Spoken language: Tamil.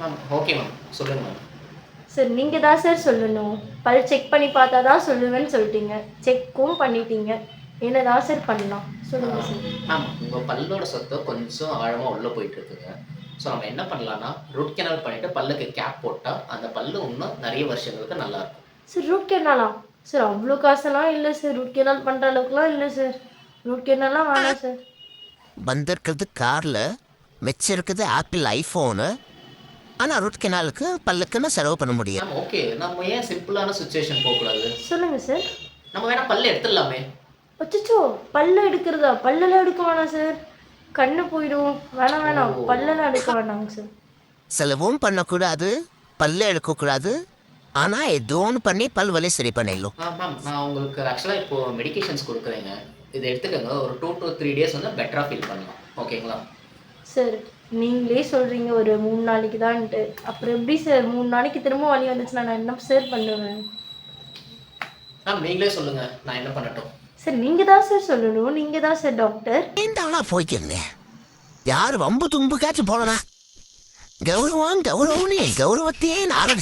Ma'am okay ma'am. சொல்லுங்க மேம். சார் நீங்கள் தான் சார் சொல்லணும். பல் செக் பண்ணி பார்த்தா தான் சொல்லுவேன்னு சொல்லிட்டீங்க. செக்கும் பண்ணிட்டீங்க. என்ன தான் சார் பண்ணலாம்? ஆ சொல்லுங்கள் சார். மேம் உங்க பல்லோட சத்தம் கொஞ்சம் ஆழமா உள்ள போயிட்டு இருக்குங்க. ஸோ நம்ம என்ன பண்ணலான்னா, ரூட் கேனல் பண்ணிட்டு பல்லுக்கு கேப் போட்டா, அந்த பல்லு இன்னும் நெறைய வருஷங்களுக்கு நல்லாருக்கும். Sir root கெனாலா? சார் அவ்வளோ காசெல்லாம் இல்லை சார். ரூட் கெனால் பண்ணுற அளவுக்குலாம் இல்லை சார். ரூட் கெனால்லாம் வேணாம் சார். வந்திருக்கிறது காரில், மிச்சம் இருக்குது ஆப்பிள் ஐஃபோனு. ஆனால் ரூட் கெனாலுக்கு பல்லுக்குன்னு செலவு பண்ண முடியும். Ma'am okay. நம்ம ஏன் சிம்பிளான சிச்சுவேஷன் போக்கூடாது? சொல்லுங்கள் சார். நம்ம வேணா பல்ல எடுத்துடலாமே! அச்சச்சோ! பல்லு எடுக்கிறதா? பல்லெல்லாம் எடுக்க வேணாம் சார். கண்ணு போயிடும். வேணாம் வேணாம். ஓ! பல்லெல்லாம் எடுக்க வேணாங்க சார். செலவும் பண்ணக்கூடாது, பல்லு எடுக்கக்கூடாது. ஆனால் ஏதோ ஒன்று பண்ணி பல் வலி சரி பண்ணிடலாம். மேம் நான் உங்களுக்கு ஆக்சுவலா இப்போ மெடிகேஷன்ஸ் குடுக்குறேங்க. இத எடுத்துக்கங்க. ஒரு 2 to 3 டேஸ் வந்து பெட்டரா ஃபீல் பண்ணலாம். ஓகேங்களா? சார் நீங்களே சொல்கிறீங்க ஒரு 3 நாளைக்கு தான்ட்டு. அப்புறம் எப்படி சார் 3 நாளைக்கு திரும்ப வலி வந்துச்சுன்னா நான் என்ன சார் பண்ணுவேன்? மேம் நீங்களே சொல்லுங்க. நான் என்ன பண்ணட்டும்? சார் நீங்கள் தான் சார் சொல்லணும். நீங்கள் தான் சார் டாக்டர். நீண்டாளா போய்க்கிறேன். யார் வம்பு தும்புக்காச்சும் போகலாம். கௌரவம் கௌரவம்னு கௌரவத்தையே நான்